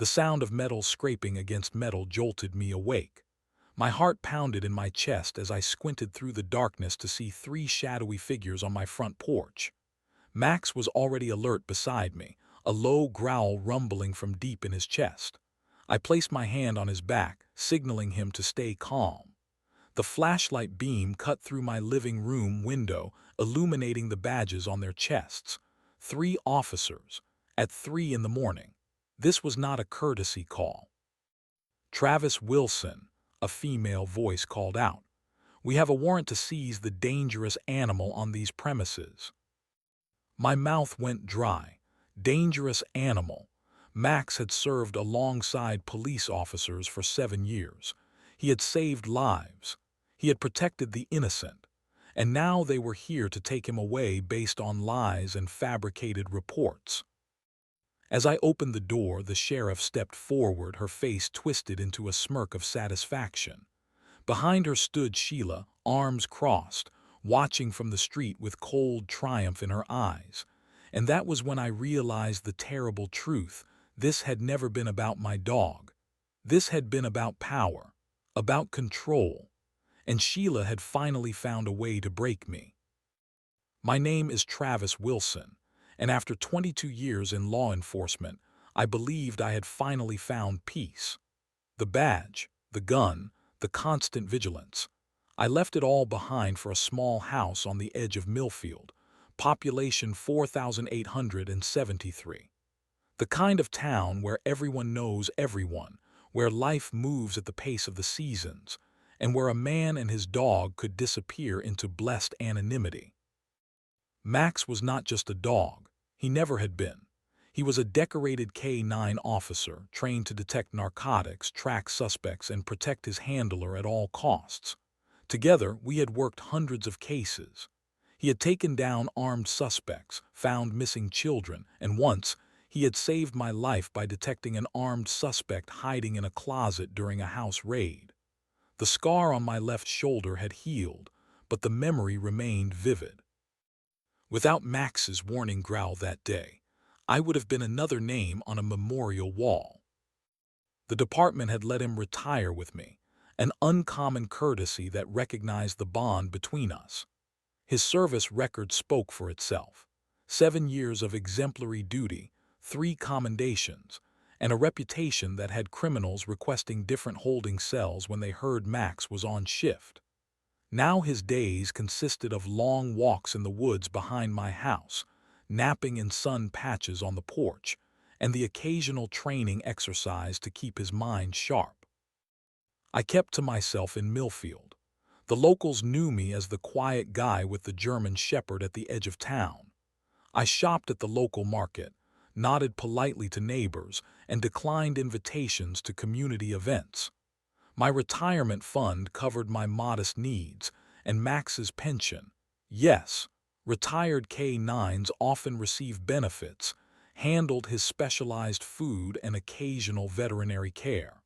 The sound of metal scraping against metal jolted me awake. My heart pounded in my chest as I squinted through the darkness to see three shadowy figures on my front porch. Max was already alert beside me, a low growl rumbling from deep in his chest. I placed my hand on his back, signaling him to stay calm. The flashlight beam cut through my living room window, illuminating the badges on their chests. 3 officers, at 3 in the morning. This was not a courtesy call. "Travis Wilson," a female voice called out. "We have a warrant to seize the dangerous animal on these premises." My mouth went dry. Dangerous animal. Max had served alongside police officers for 7 years. He had saved lives. He had protected the innocent. And now they were here to take him away based on lies and fabricated reports. As I opened the door, the sheriff stepped forward, her face twisted into a smirk of satisfaction. Behind her stood Sheila, arms crossed, watching from the street with cold triumph in her eyes. And that was when I realized the terrible truth. This had never been about my dog. This had been about power, about control. And Sheila had finally found a way to break me. My name is Travis Wilson, and after 22 years in law enforcement, I believed I had finally found peace. The badge, the gun, the constant vigilance. I left it all behind for a small house on the edge of Millfield, population 4,873. The kind of town where everyone knows everyone, where life moves at the pace of the seasons, and where a man and his dog could disappear into blessed anonymity. Max was not just a dog. He never had been. He was a decorated K-9 officer, trained to detect narcotics, track suspects, and protect his handler at all costs. Together, we had worked hundreds of cases. He had taken down armed suspects, found missing children, and once, he had saved my life by detecting an armed suspect hiding in a closet during a house raid. The scar on my left shoulder had healed, but the memory remained vivid. Without Max's warning growl that day, I would have been another name on a memorial wall. The department had let him retire with me, an uncommon courtesy that recognized the bond between us. His service record spoke for itself. 7 years of exemplary duty, 3 commendations, and a reputation that had criminals requesting different holding cells when they heard Max was on shift. Now his days consisted of long walks in the woods behind my house, napping in sun patches on the porch, and the occasional training exercise to keep his mind sharp. I kept to myself in Millfield. The locals knew me as the quiet guy with the German shepherd at the edge of town. I shopped at the local market, nodded politely to neighbors, and declined invitations to community events. My retirement fund covered my modest needs, and Max's pension. Yes, retired K-9s often receive benefits, handled his specialized food and occasional veterinary care.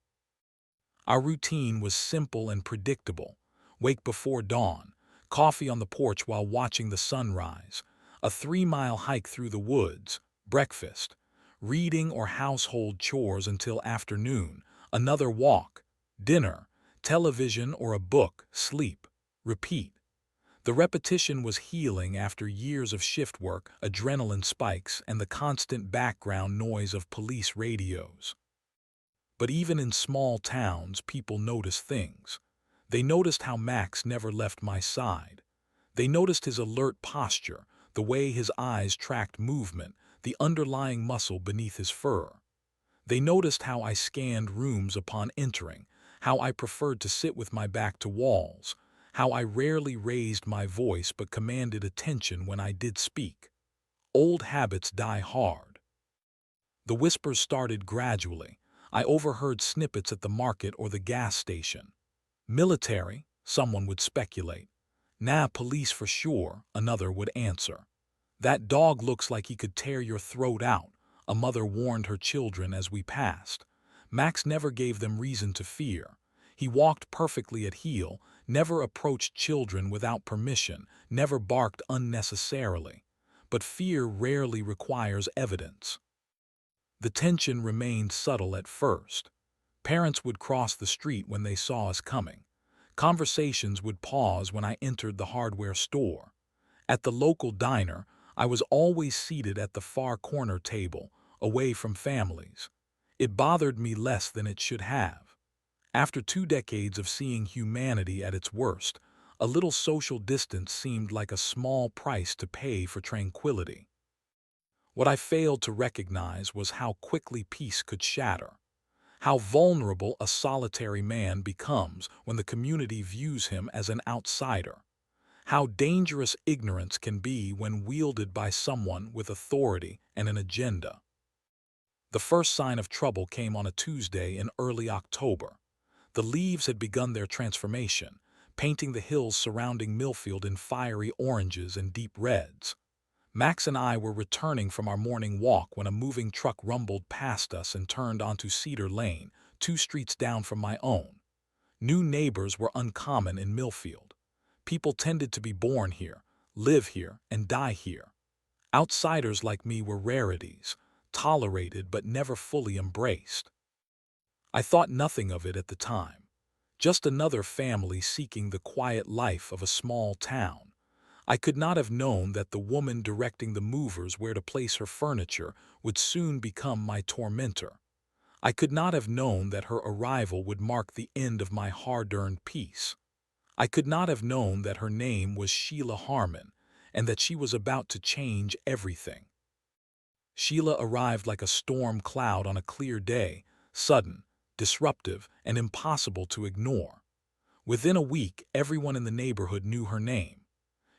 Our routine was simple and predictable. Wake before dawn, coffee on the porch while watching the sunrise, a 3-mile hike through the woods, breakfast, reading or household chores until afternoon, another walk, dinner, television or a book, sleep, repeat. The repetition was healing after years of shift work, adrenaline spikes, and the constant background noise of police radios. But even in small towns, people notice things. They noticed how Max never left my side. They noticed his alert posture, the way his eyes tracked movement, the underlying muscle beneath his fur. They noticed how I scanned rooms upon entering, how I preferred to sit with my back to walls, how I rarely raised my voice but commanded attention when I did speak. Old habits die hard. The whispers started gradually. I overheard snippets at the market or the gas station. Military, someone would speculate. Nah, police for sure, another would answer. That dog looks like he could tear your throat out, a mother warned her children as we passed. Max never gave them reason to fear. He walked perfectly at heel, never approached children without permission, never barked unnecessarily. But fear rarely requires evidence. The tension remained subtle at first. Parents would cross the street when they saw us coming. Conversations would pause when I entered the hardware store. At the local diner, I was always seated at the far corner table, away from families. It bothered me less than it should have. After 2 decades of seeing humanity at its worst, a little social distance seemed like a small price to pay for tranquility. What I failed to recognize was how quickly peace could shatter, how vulnerable a solitary man becomes when the community views him as an outsider, how dangerous ignorance can be when wielded by someone with authority and an agenda. The first sign of trouble came on a Tuesday in early October. The leaves had begun their transformation, painting the hills surrounding Millfield in fiery oranges and deep reds. Max and I were returning from our morning walk when a moving truck rumbled past us and turned onto Cedar Lane, 2 streets down from my own. New neighbors were uncommon in Millfield. People tended to be born here, live here, and die here. Outsiders like me were rarities, tolerated but never fully embraced. I thought nothing of it at the time. Just another family seeking the quiet life of a small town. I could not have known that the woman directing the movers where to place her furniture would soon become my tormentor. I could not have known that her arrival would mark the end of my hard-earned peace. I could not have known that her name was Sheila Harmon and that she was about to change everything. Sheila arrived like a storm cloud on a clear day, sudden, disruptive, and impossible to ignore. Within a week, everyone in the neighborhood knew her name.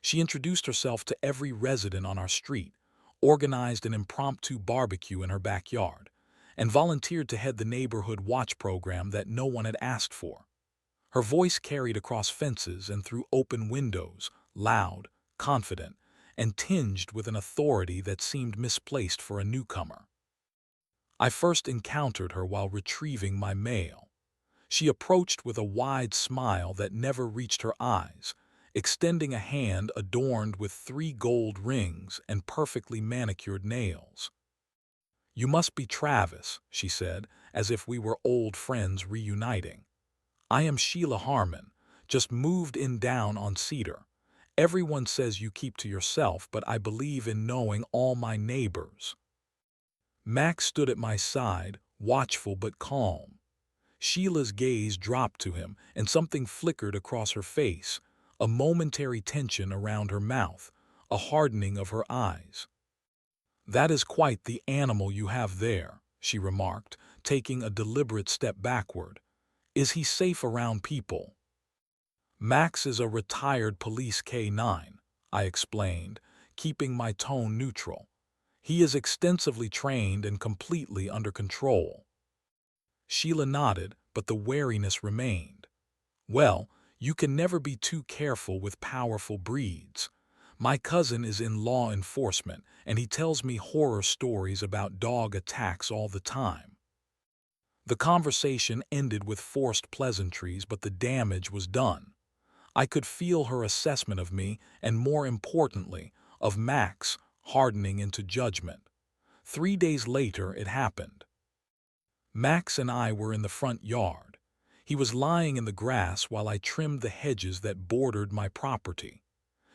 She introduced herself to every resident on our street, organized an impromptu barbecue in her backyard, and volunteered to head the neighborhood watch program that no one had asked for. Her voice carried across fences and through open windows, loud, confident, and tinged with an authority that seemed misplaced for a newcomer. I first encountered her while retrieving my mail. She approached with a wide smile that never reached her eyes, extending a hand adorned with 3 gold rings and perfectly manicured nails. "You must be Travis," she said, as if we were old friends reuniting. "I am Sheila Harmon, just moved in down on Cedar. Everyone says you keep to yourself, but I believe in knowing all my neighbors." Max stood at my side, watchful but calm. Sheila's gaze dropped to him, and something flickered across her face, a momentary tension around her mouth, a hardening of her eyes. "That is quite the animal you have there," she remarked, taking a deliberate step backward. "Is he safe around people?" "Max is a retired police K-9, I explained, keeping my tone neutral. "He is extensively trained and completely under control." Sheila nodded, but the wariness remained. "Well, you can never be too careful with powerful breeds. My cousin is in law enforcement, and he tells me horror stories about dog attacks all the time." The conversation ended with forced pleasantries, but the damage was done. I could feel her assessment of me, and more importantly, of Max, hardening into judgment. 3 days later, it happened. Max and I were in the front yard. He was lying in the grass while I trimmed the hedges that bordered my property.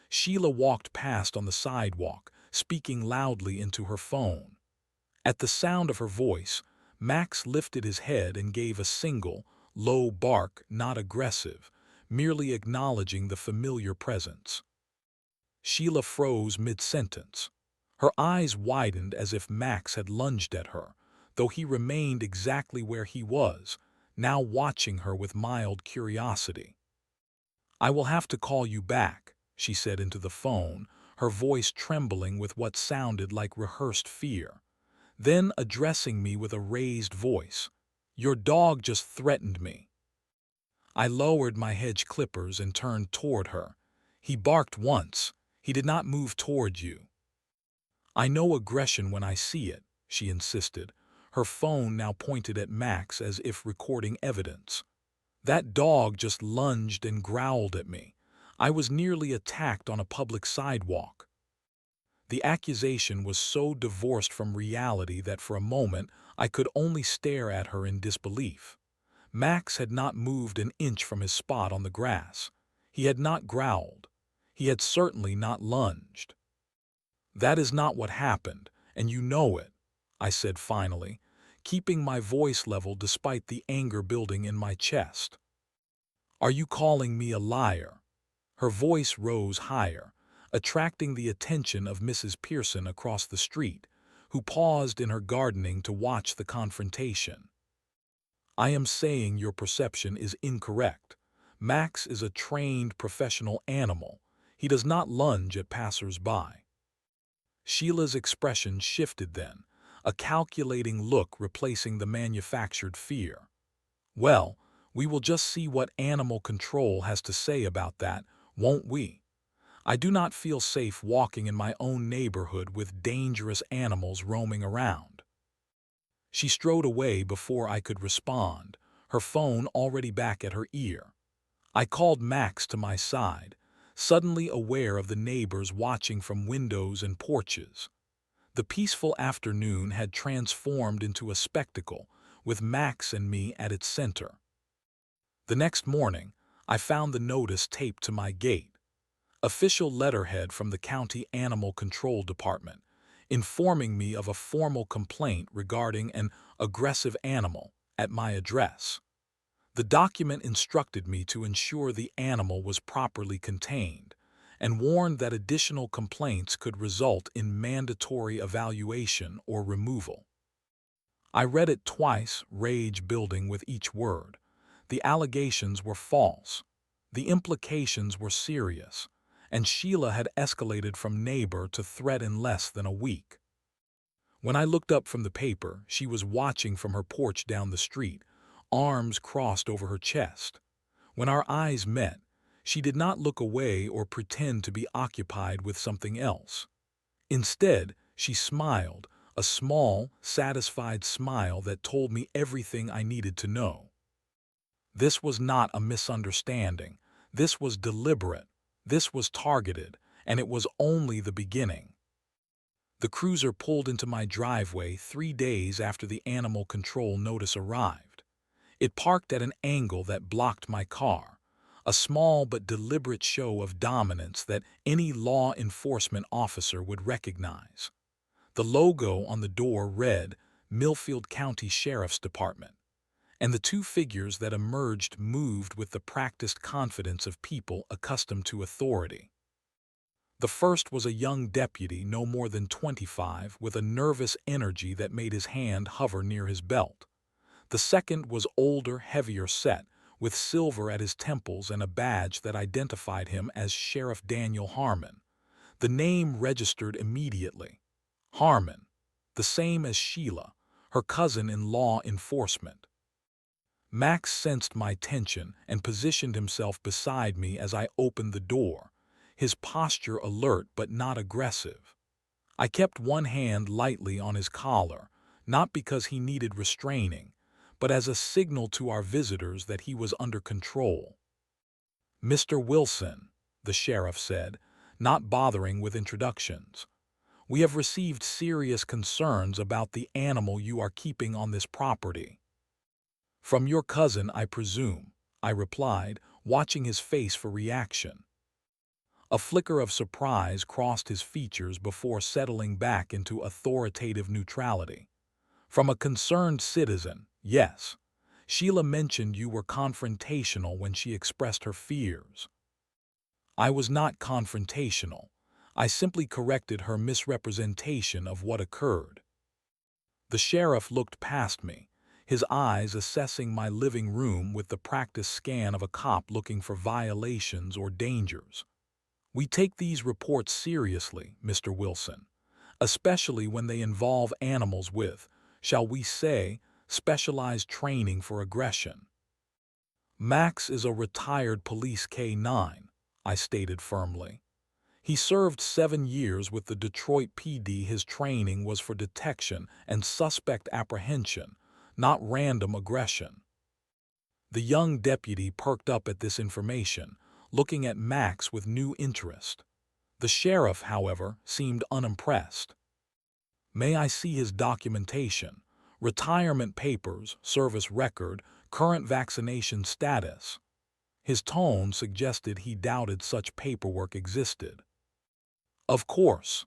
Sheila walked past on the sidewalk, speaking loudly into her phone. At the sound of her voice, Max lifted his head and gave a single, low bark, not aggressive, merely acknowledging the familiar presence. Sheila froze mid-sentence. Her eyes widened as if Max had lunged at her, though he remained exactly where he was, now watching her with mild curiosity. "I will have to call you back," she said into the phone, her voice trembling with what sounded like rehearsed fear. Then, addressing me with a raised voice, "Your dog just threatened me." I lowered my hedge clippers and turned toward her. "He barked once. He did not move toward you." "I know aggression when I see it," she insisted, her phone now pointed at Max as if recording evidence. "That dog just lunged and growled at me. I was nearly attacked on a public sidewalk." The accusation was so divorced from reality that for a moment I could only stare at her in disbelief. Max had not moved an inch from his spot on the grass. He had not growled. He had certainly not lunged. "That is not what happened, and you know it," I said finally, keeping my voice level despite the anger building in my chest. "Are you calling me a liar?" Her voice rose higher, attracting the attention of Mrs. Pearson across the street, who paused in her gardening to watch the confrontation. "I am saying your perception is incorrect. Max is a trained professional animal. He does not lunge at passers-by." Sheila's expression shifted then, a calculating look replacing the manufactured fear. "Well, we will just see what animal control has to say about that, won't we? I do not feel safe walking in my own neighborhood with dangerous animals roaming around." She strode away before I could respond, her phone already back at her ear. I called Max to my side, suddenly aware of the neighbors watching from windows and porches. The peaceful afternoon had transformed into a spectacle, with Max and me at its center. The next morning, I found the notice taped to my gate. Official letterhead from the County Animal Control Department, informing me of a formal complaint regarding an aggressive animal at my address. The document instructed me to ensure the animal was properly contained, and warned that additional complaints could result in mandatory evaluation or removal. I read it twice, rage building with each word. The allegations were false. The implications were serious, and Sheila had escalated from neighbor to threat in less than a week. When I looked up from the paper, she was watching from her porch down the street, arms crossed over her chest. When our eyes met, she did not look away or pretend to be occupied with something else. Instead, she smiled, a small, satisfied smile that told me everything I needed to know. This was not a misunderstanding. This was deliberate. This was targeted, and it was only the beginning. The cruiser pulled into my driveway 3 days after the animal control notice arrived. It parked at an angle that blocked my car, a small but deliberate show of dominance that any law enforcement officer would recognize. The logo on the door read Millfield County Sheriff's Department, and the two figures that emerged moved with the practiced confidence of people accustomed to authority. The first was a young deputy no more than 25 with a nervous energy that made his hand hover near his belt. The second was older, heavier set, with silver at his temples and a badge that identified him as Sheriff Daniel Harmon. The name registered immediately. Harmon, the same as Sheila, her cousin in law enforcement. Max sensed my tension and positioned himself beside me as I opened the door, his posture alert but not aggressive. I kept one hand lightly on his collar, not because he needed restraining, but as a signal to our visitors that he was under control. "Mr. Wilson," the sheriff said, not bothering with introductions, "we have received serious concerns about the animal you are keeping on this property." "From your cousin, I presume," I replied, watching his face for reaction. A flicker of surprise crossed his features before settling back into authoritative neutrality. "From a concerned citizen, yes. Sheila mentioned you were confrontational when she expressed her fears." I was not confrontational. I simply corrected her misrepresentation of what occurred. The sheriff looked past me, his eyes assessing my living room with the practiced scan of a cop looking for violations or dangers. "We take these reports seriously, Mr. Wilson, especially when they involve animals with, shall we say, specialized training for aggression." "Max is a retired police K-9, I stated firmly. "He served 7 years with the Detroit PD. His training was for detection and suspect apprehension, not random aggression." The young deputy perked up at this information, looking at Max with new interest. The sheriff, however, seemed unimpressed. "May I see his documentation? Retirement papers, service record, current vaccination status?" His tone suggested he doubted such paperwork existed. Of course.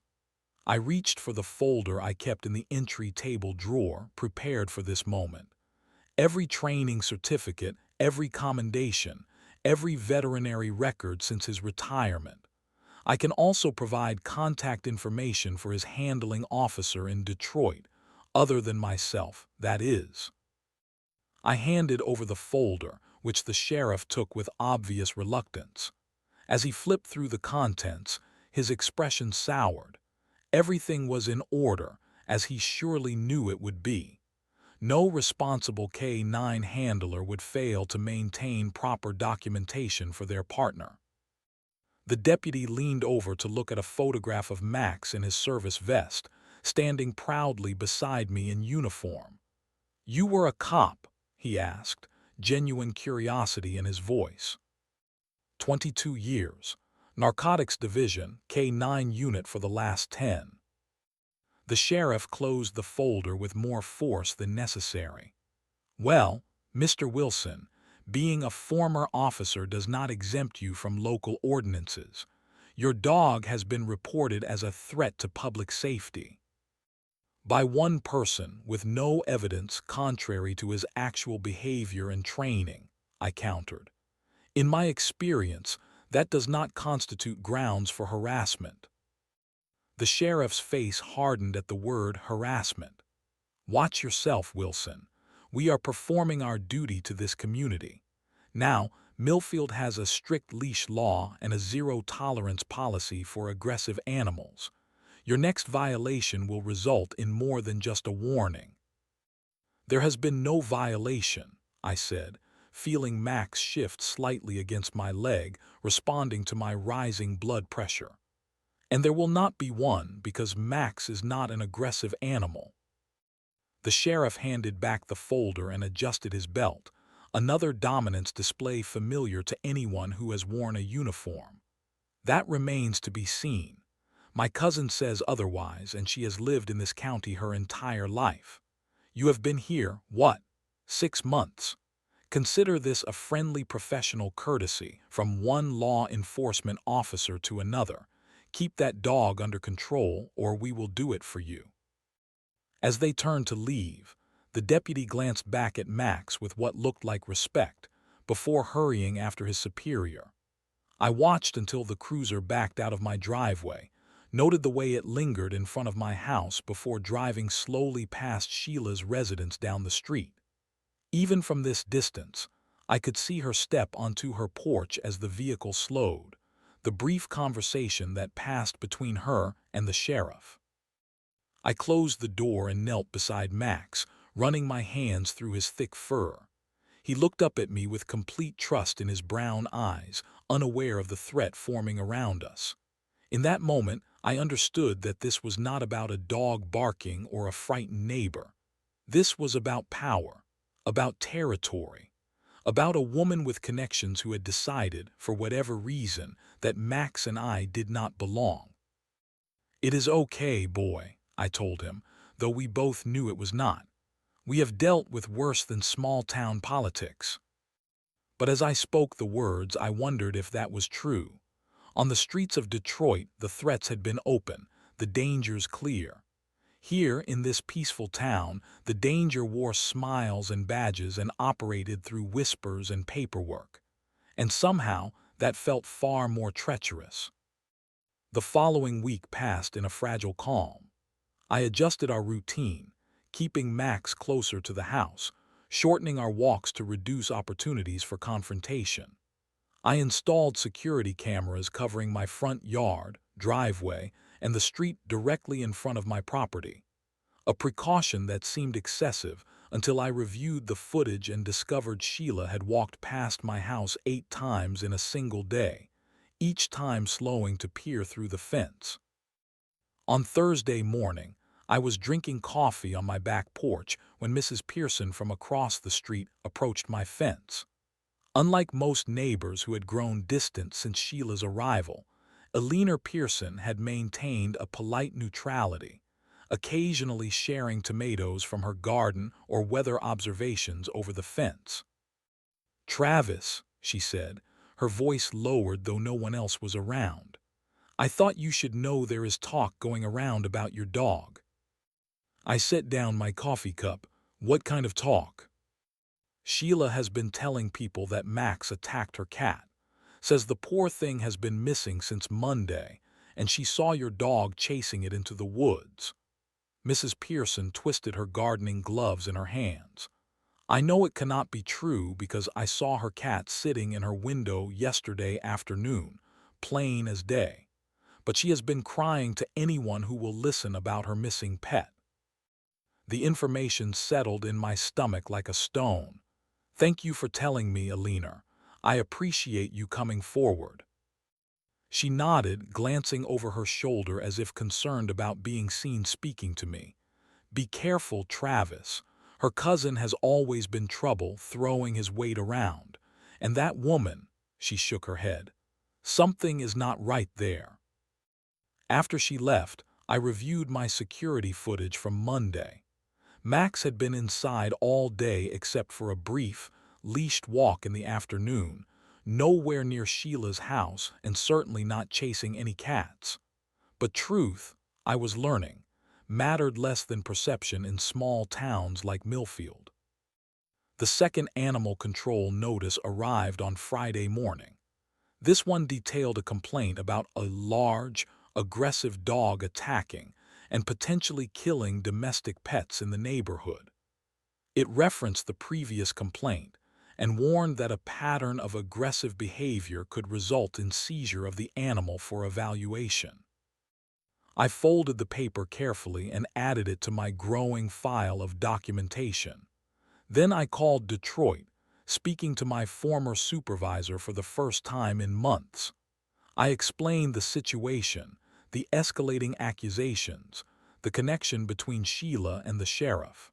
I reached for the folder I kept in the entry table drawer, prepared for this moment. Every training certificate, every commendation, every veterinary record since his retirement. I can also provide contact information for his handling officer in Detroit, other than myself, that is. I handed over the folder, which the sheriff took with obvious reluctance. As he flipped through the contents, his expression soured. Everything was in order, as he surely knew it would be. No responsible K-9 handler would fail to maintain proper documentation for their partner. The deputy leaned over to look at a photograph of Max in his service vest, standing proudly beside me in uniform. "You were a cop?" he asked, genuine curiosity in his voice. 22 years. Narcotics Division, K-9 unit for the last 10. The sheriff closed the folder with more force than necessary. "Well, Mr. Wilson, being a former officer does not exempt you from local ordinances. Your dog has been reported as a threat to public safety." "By one person, with no evidence contrary to his actual behavior and training," I countered. "In my experience, that does not constitute grounds for harassment." The sheriff's face hardened at the word harassment. "Watch yourself, Wilson. We are performing our duty to this community. Now, Millfield has a strict leash law and a zero-tolerance policy for aggressive animals. Your next violation will result in more than just a warning." "There has been no violation," I said, feeling Max shift slightly against my leg, responding to my rising blood pressure. "And there will not be one because Max is not an aggressive animal." The sheriff handed back the folder and adjusted his belt, another dominance display familiar to anyone who has worn a uniform. "That remains to be seen. My cousin says otherwise, and she has lived in this county her entire life. You have been here, what, 6 months? Consider this a friendly professional courtesy from one law enforcement officer to another. Keep that dog under control, or we will do it for you." As they turned to leave, the deputy glanced back at Max with what looked like respect, before hurrying after his superior. I watched until the cruiser backed out of my driveway, noted the way it lingered in front of my house before driving slowly past Sheila's residence down the street. Even from this distance, I could see her step onto her porch as the vehicle slowed, the brief conversation that passed between her and the sheriff. I closed the door and knelt beside Max, running my hands through his thick fur. He looked up at me with complete trust in his brown eyes, unaware of the threat forming around us. In that moment, I understood that this was not about a dog barking or a frightened neighbor. This was about power, about territory, about a woman with connections who had decided, for whatever reason, that Max and I did not belong. "It is okay, boy," I told him, though we both knew it was not. "We have dealt with worse than small-town politics." But as I spoke the words, I wondered if that was true. On the streets of Detroit, the threats had been open, the dangers clear. Here, in this peaceful town, the danger wore smiles and badges and operated through whispers and paperwork. And somehow, that felt far more treacherous. The following week passed in a fragile calm. I adjusted our routine, keeping Max closer to the house, shortening our walks to reduce opportunities for confrontation. I installed security cameras covering my front yard, driveway, and the street directly in front of my property. A precaution that seemed excessive until I reviewed the footage and discovered Sheila had walked past my house 8 times in a single day, each time slowing to peer through the fence. On Thursday morning, I was drinking coffee on my back porch when Mrs. Pearson from across the street approached my fence. Unlike most neighbors who had grown distant since Sheila's arrival, Alina Pearson had maintained a polite neutrality, occasionally sharing tomatoes from her garden or weather observations over the fence. "Travis," she said, her voice lowered though no one else was around, "I thought you should know there is talk going around about your dog." I set down my coffee cup. "What kind of talk?" "Sheila has been telling people that Max attacked her cat. Says the poor thing has been missing since Monday, and she saw your dog chasing it into the woods." Mrs. Pearson twisted her gardening gloves in her hands. "I know it cannot be true because I saw her cat sitting in her window yesterday afternoon, plain as day. But she has been crying to anyone who will listen about her missing pet." The information settled in my stomach like a stone. "Thank you for telling me, Alina. I appreciate you coming forward." She nodded, glancing over her shoulder as if concerned about being seen speaking to me. "Be careful, Travis. Her cousin has always been trouble throwing his weight around. And that woman," she shook her head, "something is not right there." After she left, I reviewed my security footage from Monday. Max had been inside all day except for a brief, leashed walk in the afternoon, nowhere near Sheila's house and certainly not chasing any cats. But truth, I was learning, mattered less than perception in small towns like Millfield. The second animal control notice arrived on Friday morning. This one detailed a complaint about a large, aggressive dog attacking and potentially killing domestic pets in the neighborhood. It referenced the previous complaint and warned that a pattern of aggressive behavior could result in seizure of the animal for evaluation. I folded the paper carefully and added it to my growing file of documentation. Then I called Detroit, speaking to my former supervisor for the first time in months. I explained the situation, the escalating accusations, the connection between Sheila and the sheriff.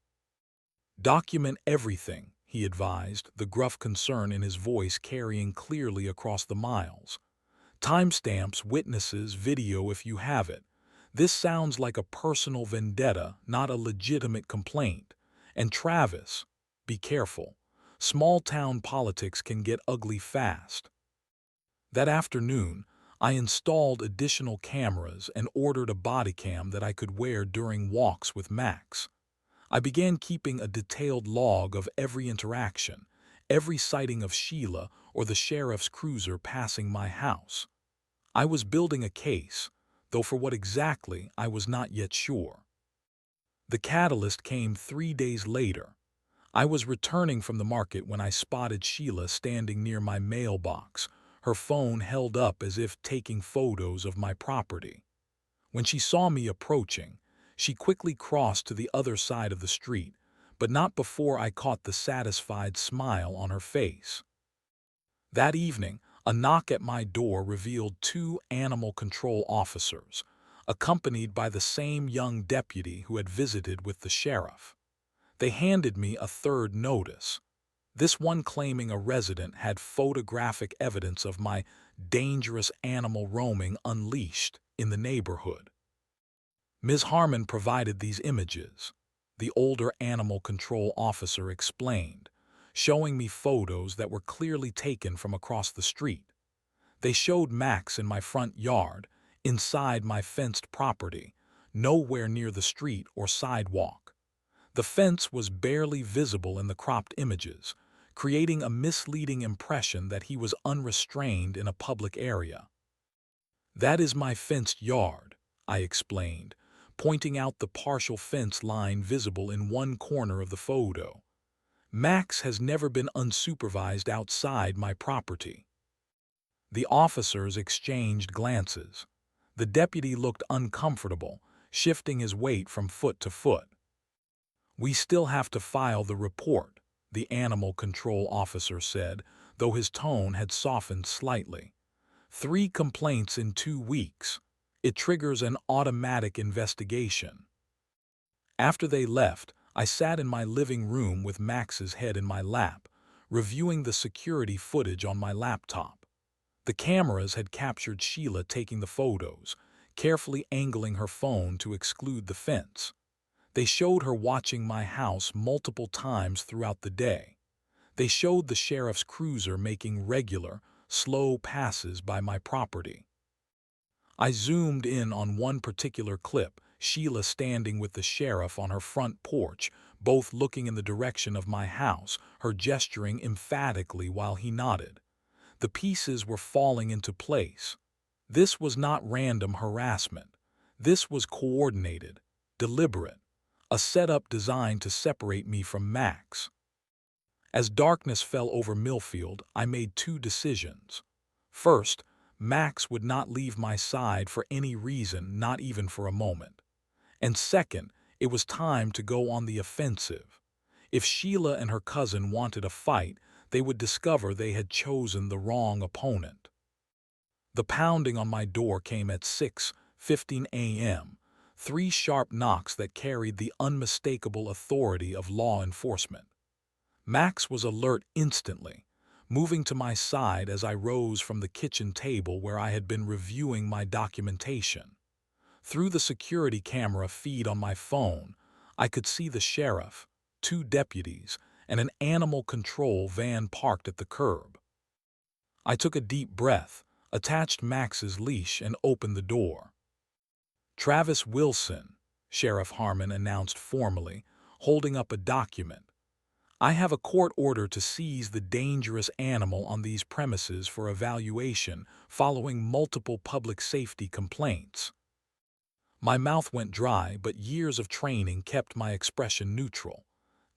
"Document everything," he advised, the gruff concern in his voice carrying clearly across the miles. "Timestamps, witnesses, video if you have it. This sounds like a personal vendetta, not a legitimate complaint. And Travis, be careful. Small-town politics can get ugly fast." That afternoon, I installed additional cameras and ordered a body cam that I could wear during walks with Max. I began keeping a detailed log of every interaction, every sighting of Sheila or the sheriff's cruiser passing my house. I was building a case, though for what exactly I was not yet sure. The catalyst came 3 days later. I was returning from the market when I spotted Sheila standing near my mailbox, her phone held up as if taking photos of my property. When she saw me approaching, she quickly crossed to the other side of the street, but not before I caught the satisfied smile on her face. That evening, a knock at my door revealed 2 animal control officers, accompanied by the same young deputy who had visited with the sheriff. They handed me a third notice, this one claiming a resident had photographic evidence of my dangerous animal roaming unleashed in the neighborhood. "Ms. Harmon provided these images," the older animal control officer explained, showing me photos that were clearly taken from across the street. They showed Max in my front yard, inside my fenced property, nowhere near the street or sidewalk. The fence was barely visible in the cropped images, creating a misleading impression that he was unrestrained in a public area. "That is my fenced yard," I explained, pointing out the partial fence line visible in one corner of the photo. "Max has never been unsupervised outside my property." The officers exchanged glances. The deputy looked uncomfortable, shifting his weight from foot to foot. "We still have to file the report," the animal control officer said, though his tone had softened slightly. 3 complaints in 2 weeks. It triggers an automatic investigation." After they left, I sat in my living room with Max's head in my lap, reviewing the security footage on my laptop. The cameras had captured Sheila taking the photos, carefully angling her phone to exclude the fence. They showed her watching my house multiple times throughout the day. They showed the sheriff's cruiser making regular, slow passes by my property. I zoomed in on one particular clip, Sheila standing with the sheriff on her front porch, both looking in the direction of my house, her gesturing emphatically while he nodded. The pieces were falling into place. This was not random harassment. This was coordinated, deliberate, a setup designed to separate me from Max. As darkness fell over Millfield, I made two decisions. First, Max would not leave my side for any reason, not even for a moment. And second, it was time to go on the offensive. If Sheila and her cousin wanted a fight, they would discover they had chosen the wrong opponent. The pounding on my door came at 6:15 a.m., three sharp knocks that carried the unmistakable authority of law enforcement. Max was alert instantly, moving to my side as I rose from the kitchen table where I had been reviewing my documentation. Through the security camera feed on my phone, I could see the sheriff, two deputies, and an animal control van parked at the curb. I took a deep breath, attached Max's leash, and opened the door. "Travis Wilson," Sheriff Harmon announced formally, holding up a document. "I have a court order to seize the dangerous animal on these premises for evaluation following multiple public safety complaints." My mouth went dry, but years of training kept my expression neutral.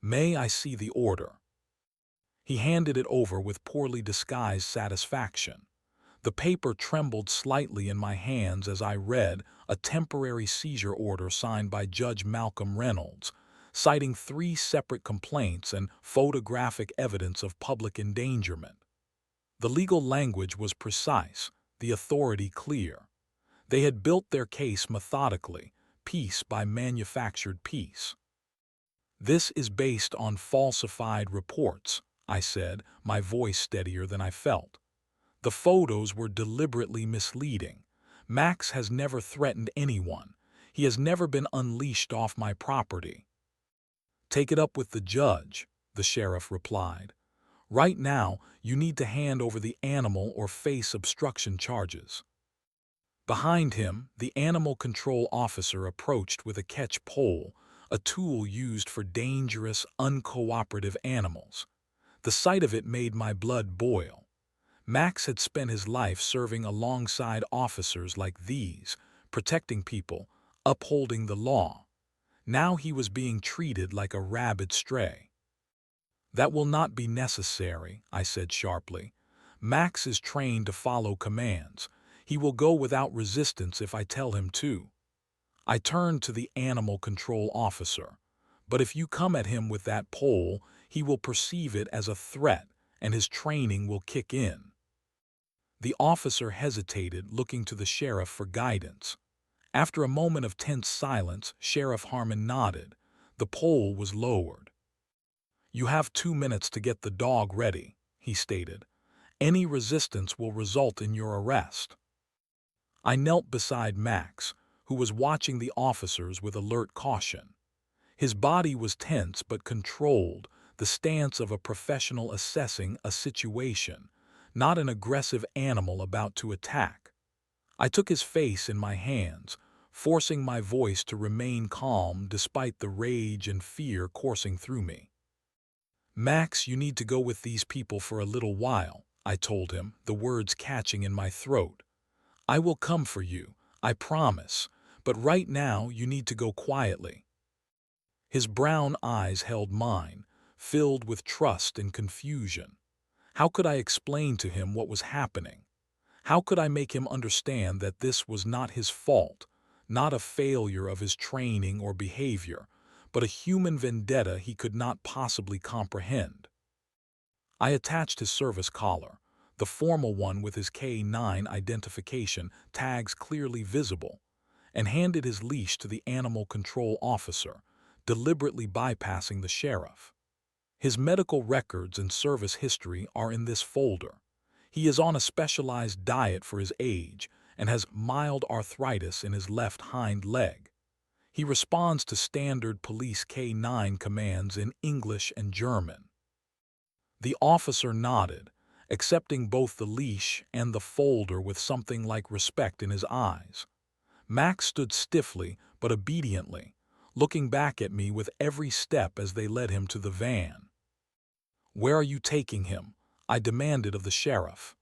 "May I see the order?" He handed it over with poorly disguised satisfaction. The paper trembled slightly in my hands as I read a temporary seizure order signed by Judge Malcolm Reynolds, citing 3 separate complaints and photographic evidence of public endangerment. The legal language was precise, the authority clear. They had built their case methodically, piece by manufactured piece. "This is based on falsified reports," I said, my voice steadier than I felt. "The photos were deliberately misleading. Max has never threatened anyone. He has never been unleashed off my property." "Take it up with the judge," the sheriff replied. "Right now, you need to hand over the animal or face obstruction charges." Behind him, the animal control officer approached with a catch pole, a tool used for dangerous, uncooperative animals. The sight of it made my blood boil. Max had spent his life serving alongside officers like these, protecting people, upholding the law. Now he was being treated like a rabid stray. "That will not be necessary," I said sharply. "Max is trained to follow commands. He will go without resistance if I tell him to." I turned to the animal control officer. "But if you come at him with that pole, he will perceive it as a threat, and his training will kick in." The officer hesitated, looking to the sheriff for guidance. After a moment of tense silence, Sheriff Harmon nodded. The pole was lowered. "You have 2 minutes to get the dog ready," he stated. "Any resistance will result in your arrest." I knelt beside Max, who was watching the officers with alert caution. His body was tense but controlled, the stance of a professional assessing a situation, not an aggressive animal about to attack. I took his face in my hands, forcing my voice to remain calm despite the rage and fear coursing through me. "Max, you need to go with these people for a little while," I told him, the words catching in my throat. "I will come for you, I promise, but right now you need to go quietly." His brown eyes held mine, filled with trust and confusion. How could I explain to him what was happening? How could I make him understand that this was not his fault, not a failure of his training or behavior, but a human vendetta he could not possibly comprehend? I attached his service collar, the formal one with his K9 identification tags clearly visible, and handed his leash to the animal control officer, deliberately bypassing the sheriff. "His medical records and service history are in this folder." He is on a specialized diet for his age and has mild arthritis in his left hind leg. He responds to standard police K-9 commands in English and German. The officer nodded, accepting both the leash and the folder with something like respect in his eyes. Max stood stiffly but obediently, looking back at me with every step as they led him to the van. "Where are you taking him?" I demanded of the sheriff.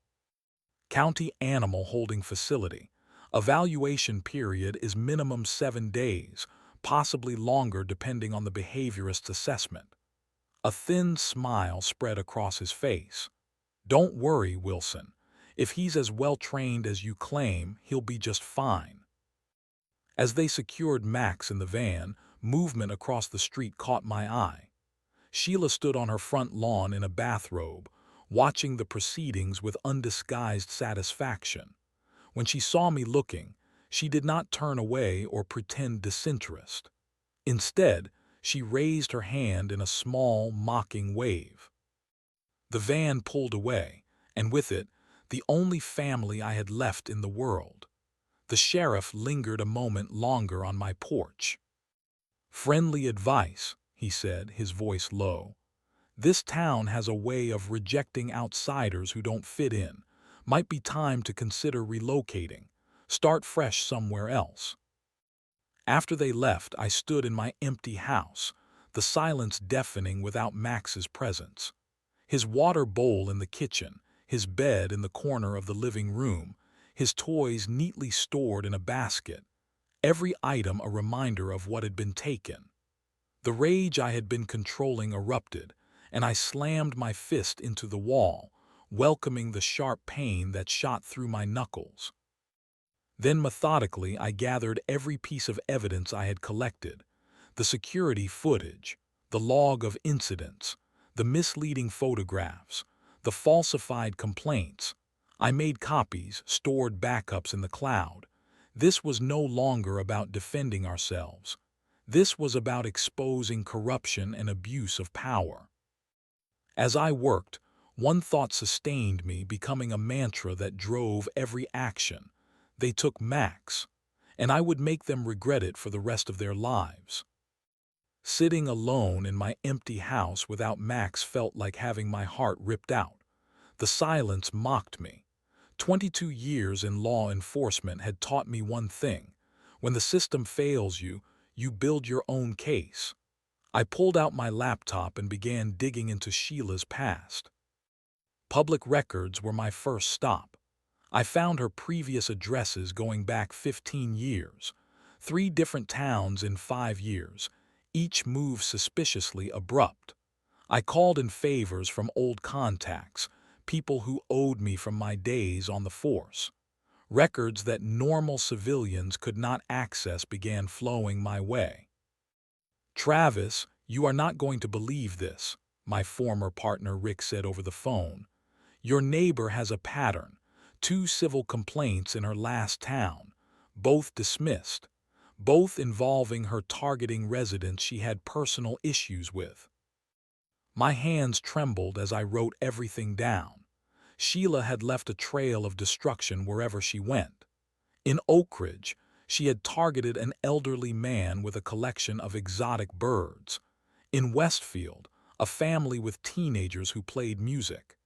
"County Animal Holding Facility. Evaluation period is minimum 7 days, possibly longer depending on the behaviorist's assessment." A thin smile spread across his face. "Don't worry, Wilson. If he's as well trained as you claim, he'll be just fine." As they secured Max in the van, movement across the street caught my eye. Sheila stood on her front lawn in a bathrobe, watching the proceedings with undisguised satisfaction. When she saw me looking, she did not turn away or pretend disinterest. Instead, she raised her hand in a small, mocking wave. The van pulled away, and with it, the only family I had left in the world. The sheriff lingered a moment longer on my porch. "Friendly advice," he said, his voice low. "This town has a way of rejecting outsiders who don't fit in. Might be time to consider relocating. Start fresh somewhere else." After they left, I stood in my empty house, the silence deafening without Max's presence. His water bowl in the kitchen, his bed in the corner of the living room, his toys neatly stored in a basket, every item a reminder of what had been taken. The rage I had been controlling erupted, and I slammed my fist into the wall, welcoming the sharp pain that shot through my knuckles. Then methodically I gathered every piece of evidence I had collected: the security footage, the log of incidents, the misleading photographs, the falsified complaints. I made copies, stored backups in the cloud. This was no longer about defending ourselves. This was about exposing corruption and abuse of power. As I worked, one thought sustained me, becoming a mantra that drove every action. They took Max, and I would make them regret it for the rest of their lives. Sitting alone in my empty house without Max felt like having my heart ripped out. The silence mocked me. 22 years in law enforcement had taught me one thing: when the system fails you, you build your own case. I pulled out my laptop and began digging into Sheila's past. Public records were my first stop. I found her previous addresses going back 15 years, 3 different towns in 5 years, each move suspiciously abrupt. I called in favors from old contacts, people who owed me from my days on the force. Records that normal civilians could not access began flowing my way. "Travis, you are not going to believe this," my former partner Rick said over the phone. "Your neighbor has a pattern: 2 civil complaints in her last town, both dismissed, both involving her targeting residents she had personal issues with." My hands trembled as I wrote everything down. Sheila had left a trail of destruction wherever she went. In Oak Ridge, she had targeted an elderly man with a collection of exotic birds. In Westfield, a family with teenagers who played music.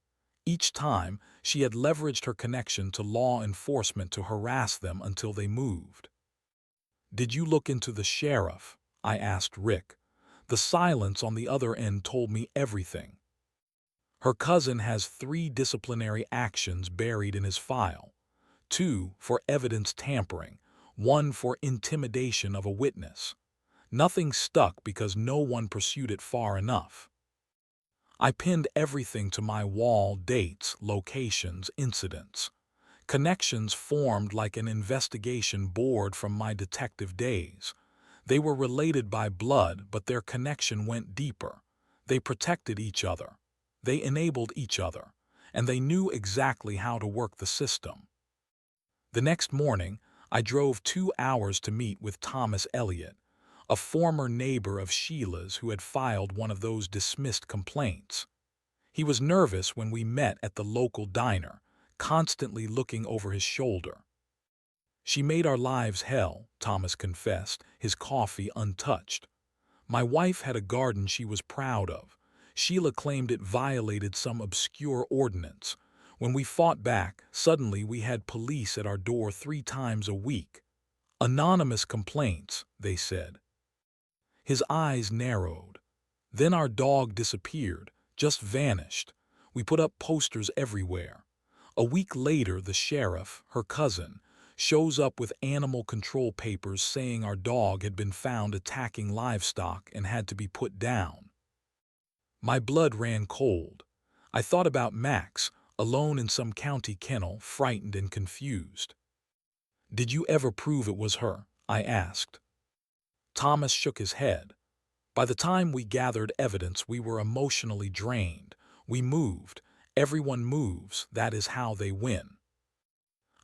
Each time, she had leveraged her connection to law enforcement to harass them until they moved. "Did you look into the sheriff?" I asked Rick. The silence on the other end told me everything. "Her cousin has 3 disciplinary actions buried in his file: 2 for evidence tampering, 1 for intimidation of a witness. Nothing stuck because no one pursued it far enough." I pinned everything to my wall: dates, locations, incidents. Connections formed like an investigation board from my detective days. They were related by blood, but their connection went deeper. They protected each other. They enabled each other. And they knew exactly how to work the system. The next morning, I drove 2 hours to meet with Thomas Elliott, a former neighbor of Sheila's who had filed one of those dismissed complaints. He was nervous when we met at the local diner, constantly looking over his shoulder. She made our lives hell, Thomas confessed, his coffee untouched. My wife had a garden she was proud of. Sheila claimed it violated some obscure ordinance. When we fought back, suddenly we had police at our door 3 times a week. Anonymous complaints, they said. His eyes narrowed. Then our dog disappeared, just vanished. We put up posters everywhere. A week later, the sheriff, her cousin, shows up with animal control papers saying our dog had been found attacking livestock and had to be put down. My blood ran cold. I thought about Max, alone in some county kennel, frightened and confused. "Did you ever prove it was her?" I asked. Thomas shook his head. By the time we gathered evidence, we were emotionally drained. We moved. Everyone moves. That is how they win.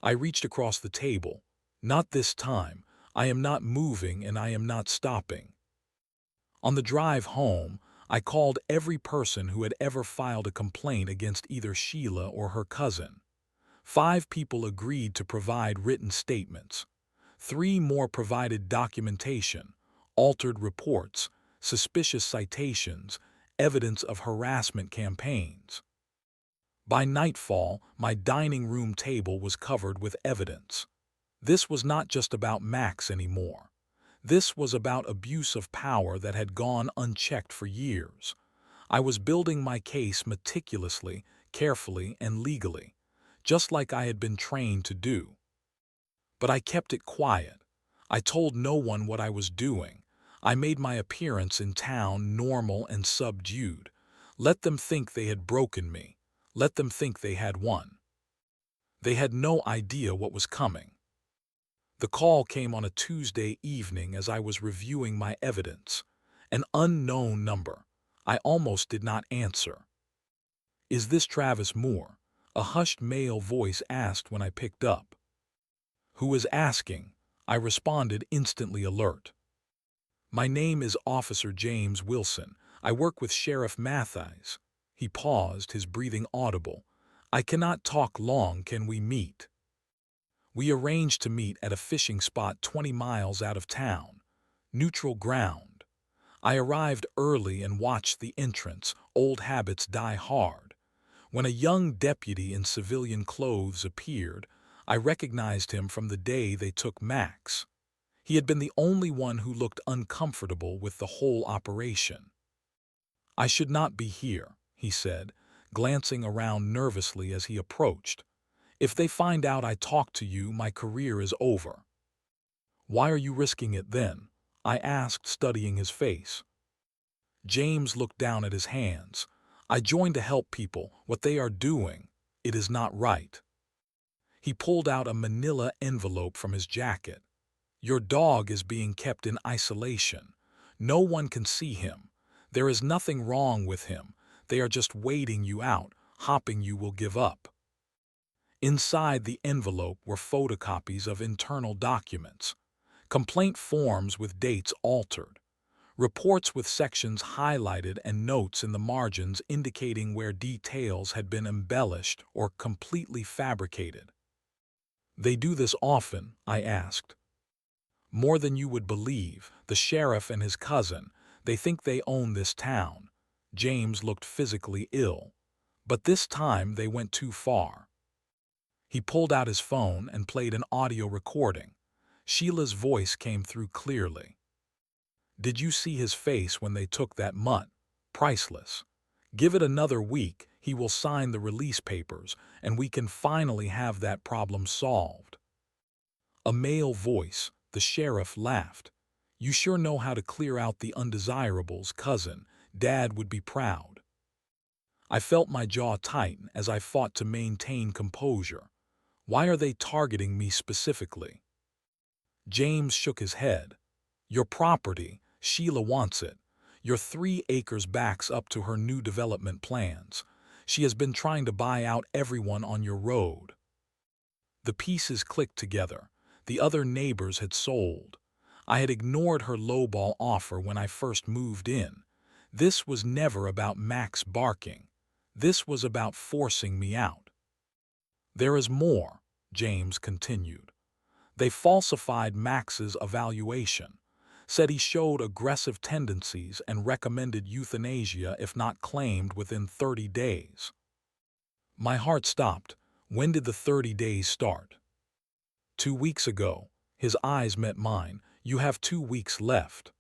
I reached across the table. "Not this time. I am not moving and I am not stopping." On the drive home, I called every person who had ever filed a complaint against either Sheila or her cousin. 5 people agreed to provide written statements. 3 more provided documentation, altered reports, suspicious citations, evidence of harassment campaigns. By nightfall, my dining room table was covered with evidence. This was not just about Max anymore. This was about abuse of power that had gone unchecked for years. I was building my case meticulously, carefully, and legally, just like I had been trained to do. But I kept it quiet. I told no one what I was doing. I made my appearance in town normal and subdued. Let them think they had broken me. Let them think they had won. They had no idea what was coming. The call came on a Tuesday evening as I was reviewing my evidence. An unknown number. I almost did not answer. "Is this Travis Moore?" a hushed male voice asked when I picked up. "Who is asking?" I responded, instantly alert. "My name is Officer James Wilson. I work with Sheriff Mathies." He paused, his breathing audible. "I cannot talk long. Can we meet?" We arranged to meet at a fishing spot 20 miles out of town. Neutral ground. I arrived early and watched the entrance. Old habits die hard. When a young deputy in civilian clothes appeared, I recognized him from the day they took Max. He had been the only one who looked uncomfortable with the whole operation. "I should not be here," he said, glancing around nervously as he approached. "If they find out I talked to you, my career is over." "Why are you risking it then?" I asked, studying his face. James looked down at his hands. "I joined to help people. What they are doing, it is not right." He pulled out a manila envelope from his jacket. "Your dog is being kept in isolation. No one can see him. There is nothing wrong with him. They are just waiting you out, hoping you will give up." Inside the envelope were photocopies of internal documents, complaint forms with dates altered, reports with sections highlighted and notes in the margins indicating where details had been embellished or completely fabricated. "They do this often?" I asked. "More than you would believe. The sheriff and his cousin, they think they own this town." James looked physically ill. "But this time they went too far." He pulled out his phone and played an audio recording. Sheila's voice came through clearly. "Did you see his face when they took that mutt? Priceless. Give it another week, he will sign the release papers, and we can finally have that problem solved." A male voice, the sheriff, laughed. "You sure know how to clear out the undesirables, cousin. Dad would be proud." I felt my jaw tighten as I fought to maintain composure. Why are they targeting me specifically? James shook his head. "Your property, Sheila wants it. Your 3 acres backs up to her new development plans. She has been trying to buy out everyone on your road." The pieces clicked together. The other neighbors had sold. I had ignored her lowball offer when I first moved in. This was never about Max barking. This was about forcing me out. There is more, James continued. They falsified Max's evaluation, said he showed aggressive tendencies and recommended euthanasia if not claimed within 30 days. My heart stopped. When did the 30 days start? 2 weeks ago. His eyes met mine. You have 2 weeks left.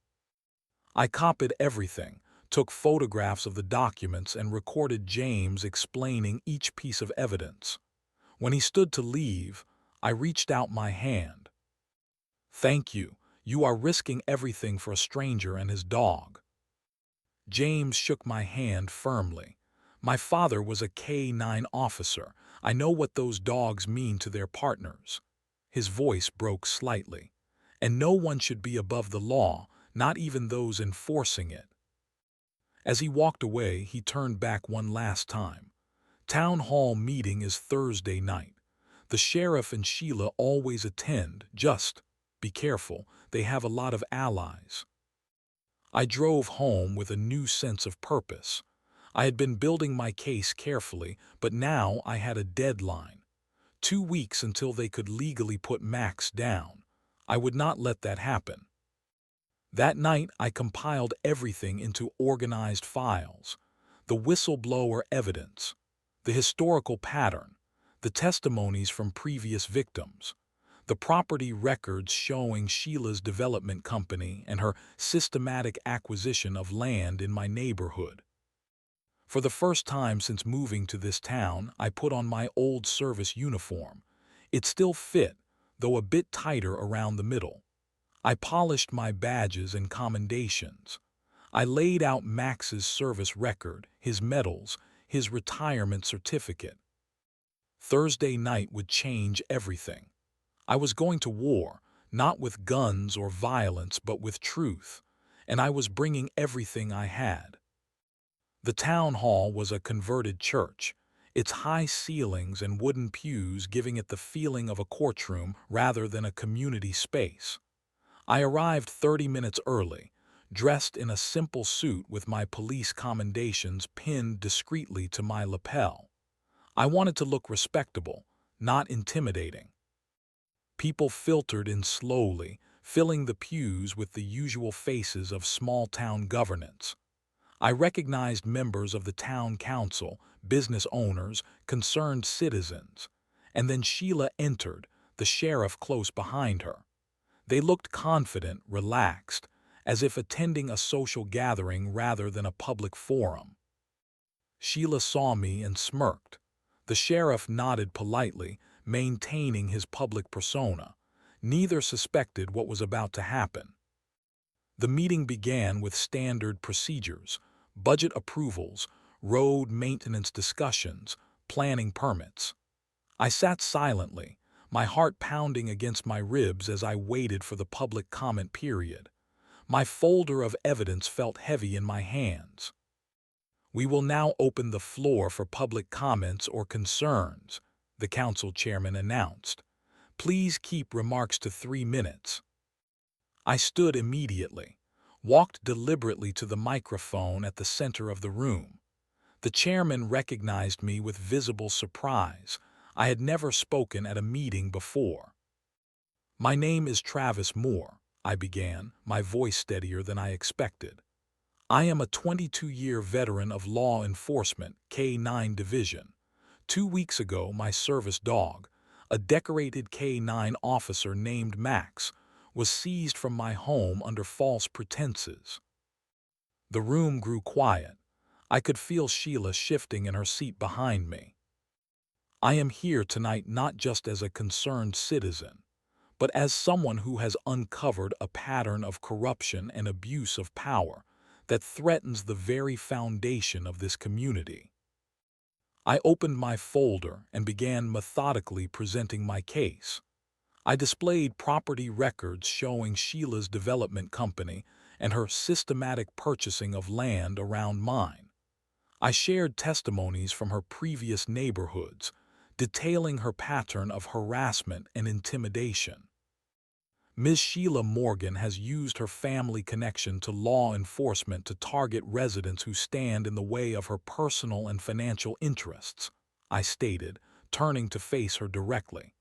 I copied everything, took photographs of the documents, and recorded James explaining each piece of evidence. When he stood to leave, I reached out my hand. Thank you. You are risking everything for a stranger and his dog. James shook my hand firmly. My father was a K-9 officer. I know what those dogs mean to their partners. His voice broke slightly. And no one should be above the law, not even those enforcing it. As he walked away, he turned back one last time. Town hall meeting is Thursday night. The sheriff and Sheila always attend. Just be careful, they have a lot of allies. I drove home with a new sense of purpose. I had been building my case carefully, but now I had a deadline. 2 weeks until they could legally put Max down. I would not let that happen. That night, I compiled everything into organized files. The whistleblower evidence, the historical pattern, the testimonies from previous victims, the property records showing Sheila's development company and her systematic acquisition of land in my neighborhood. For the first time since moving to this town, I put on my old service uniform. It still fit, though a bit tighter around the middle. I polished my badges and commendations. I laid out Max's service record, his medals, his retirement certificate. Thursday night would change everything. I was going to war, not with guns or violence, but with truth, and I was bringing everything I had. The town hall was a converted church, its high ceilings and wooden pews giving it the feeling of a courtroom rather than a community space. I arrived 30 minutes early, dressed in a simple suit with my police commendations pinned discreetly to my lapel. I wanted to look respectable, not intimidating. People filtered in slowly, filling the pews with the usual faces of small-town governance. I recognized members of the town council, business owners, concerned citizens. And then Sheila entered, the sheriff close behind her. They looked confident, relaxed, as if attending a social gathering rather than a public forum. Sheila saw me and smirked. The sheriff nodded politely, maintaining his public persona. Neither suspected what was about to happen. The meeting began with standard procedures, budget approvals, road maintenance discussions, planning permits. I sat silently, my heart pounding against my ribs as I waited for the public comment period. My folder of evidence felt heavy in my hands. We will now open the floor for public comments or concerns, the council chairman announced. Please keep remarks to 3 minutes. I stood immediately, walked deliberately to the microphone at the center of the room. The chairman recognized me with visible surprise. I had never spoken at a meeting before. My name is Travis Moore, I began, my voice steadier than I expected. I am a 22-year veteran of law enforcement, K-9 Division. 2 weeks ago, my service dog, a decorated K-9 officer named Max, was seized from my home under false pretenses. The room grew quiet. I could feel Sheila shifting in her seat behind me. I am here tonight not just as a concerned citizen, but as someone who has uncovered a pattern of corruption and abuse of power that threatens the very foundation of this community. I opened my folder and began methodically presenting my case. I displayed property records showing Sheila's development company and her systematic purchasing of land around mine. I shared testimonies from her previous neighborhoods, detailing her pattern of harassment and intimidation. Ms. Sheila Morgan has used her family connection to law enforcement to target residents who stand in the way of her personal and financial interests, I stated, turning to face her directly.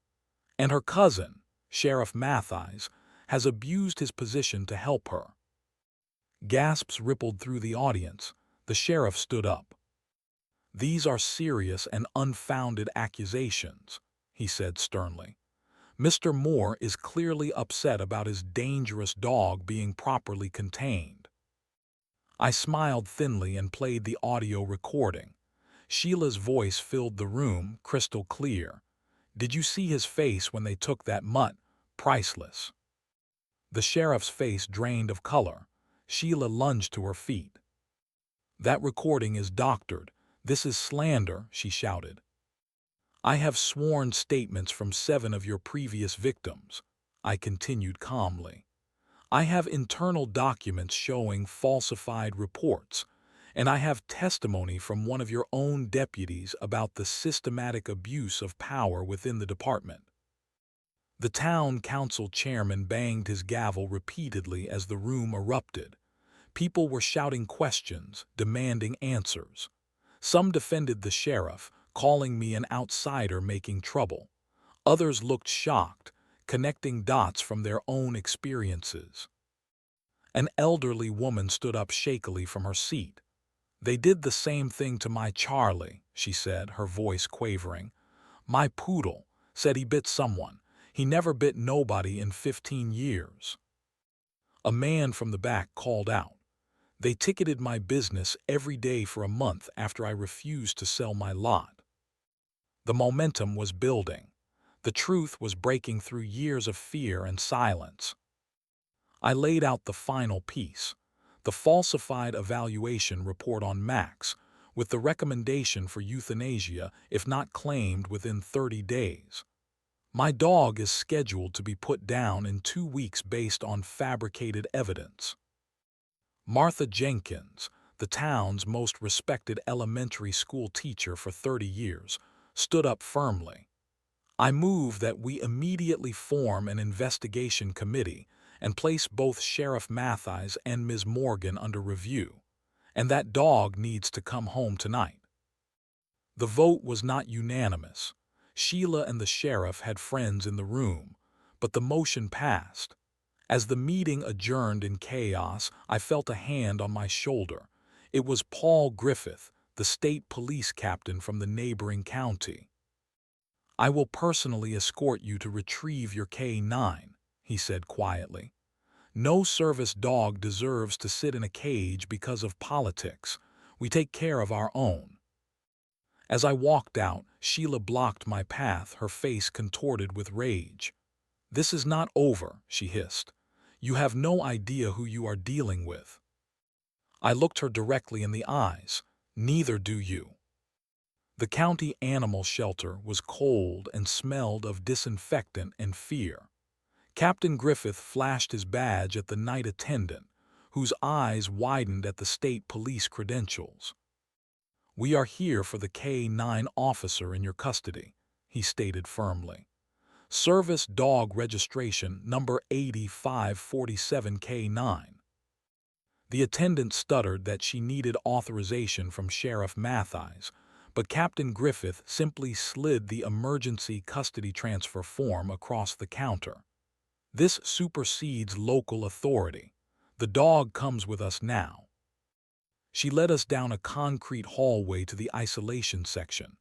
And her cousin, Sheriff Mathies, has abused his position to help her. Gasps rippled through the audience. The sheriff stood up. "These are serious and unfounded accusations," he said sternly. "Mr. Moore is clearly upset about his dangerous dog being properly contained." I smiled thinly and played the audio recording. Sheila's voice filled the room, crystal clear. "Did you see his face when they took that mutt? Priceless." The sheriff's face drained of color. Sheila lunged to her feet. "That recording is doctored. This is slander," she shouted. "I have sworn statements from 7 of your previous victims," I continued calmly. "I have internal documents showing falsified reports, and I have testimony from one of your own deputies about the systematic abuse of power within the department." The town council chairman banged his gavel repeatedly as the room erupted. People were shouting questions, demanding answers. Some defended the sheriff, calling me an outsider making trouble. Others looked shocked, connecting dots from their own experiences. An elderly woman stood up shakily from her seat. "They did the same thing to my Charlie," she said, her voice quavering. "My poodle said he bit someone. He never bit nobody in 15 years. A man from the back called out, "They ticketed my business every day for a month after I refused to sell my lot." The momentum was building. The truth was breaking through years of fear and silence. I laid out the final piece, the falsified evaluation report on Max, with the recommendation for euthanasia if not claimed within 30 days. "My dog is scheduled to be put down in 2 weeks based on fabricated evidence." Martha Jenkins, the town's most respected elementary school teacher for 30 years, stood up firmly. "I move that we immediately form an investigation committee and place both Sheriff Mathies and Ms. Morgan under review, and that dog needs to come home tonight." The vote was not unanimous. Sheila and the sheriff had friends in the room, but the motion passed. As the meeting adjourned in chaos, I felt a hand on my shoulder. It was Paul Griffith, the state police captain from the neighboring county. "I will personally escort you to retrieve your K9, he said quietly. "No service dog deserves to sit in a cage because of politics. We take care of our own." As I walked out, Sheila blocked my path, her face contorted with rage. "This is not over," she hissed. "You have no idea who you are dealing with." I looked her directly in the eyes. "Neither do you." The county animal shelter was cold and smelled of disinfectant and fear. Captain Griffith flashed his badge at the night attendant, whose eyes widened at the state police credentials. "We are here for the K9 officer in your custody," he stated firmly. "Service dog registration number 8547 K9. The attendant stuttered that she needed authorization from Sheriff Mathies, but Captain Griffith simply slid the emergency custody transfer form across the counter. "This supersedes local authority. The dog comes with us now." She led us down a concrete hallway to the isolation section.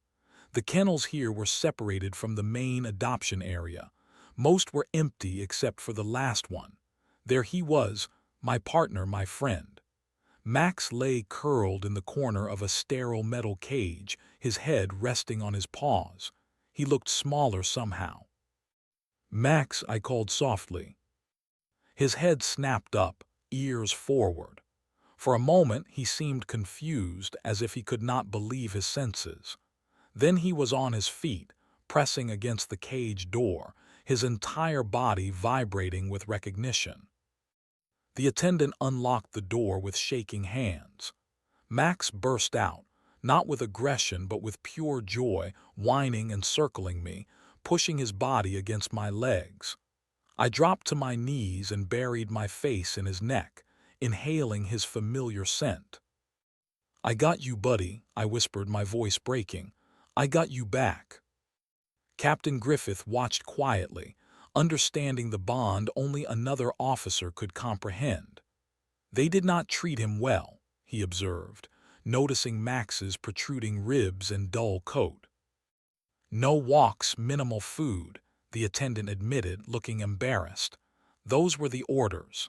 The kennels here were separated from the main adoption area. Most were empty except for the last one. There he was, my partner, my friend. Max lay curled in the corner of a sterile metal cage, his head resting on his paws. He looked smaller somehow. "Max," I called softly. His head snapped up, ears forward. For a moment he seemed confused, as if he could not believe his senses. Then he was on his feet, pressing against the cage door, his entire body vibrating with recognition. The attendant unlocked the door with shaking hands. Max burst out, not with aggression but with pure joy, whining and circling me, pushing his body against my legs. I dropped to my knees and buried my face in his neck, inhaling his familiar scent. "I got you, buddy," I whispered, my voice breaking. "I got you back." Captain Griffith watched quietly, understanding the bond only another officer could comprehend. They did not treat him well, he observed, noticing Max's protruding ribs and dull coat. No walks, minimal food, the attendant admitted, looking embarrassed. Those were the orders.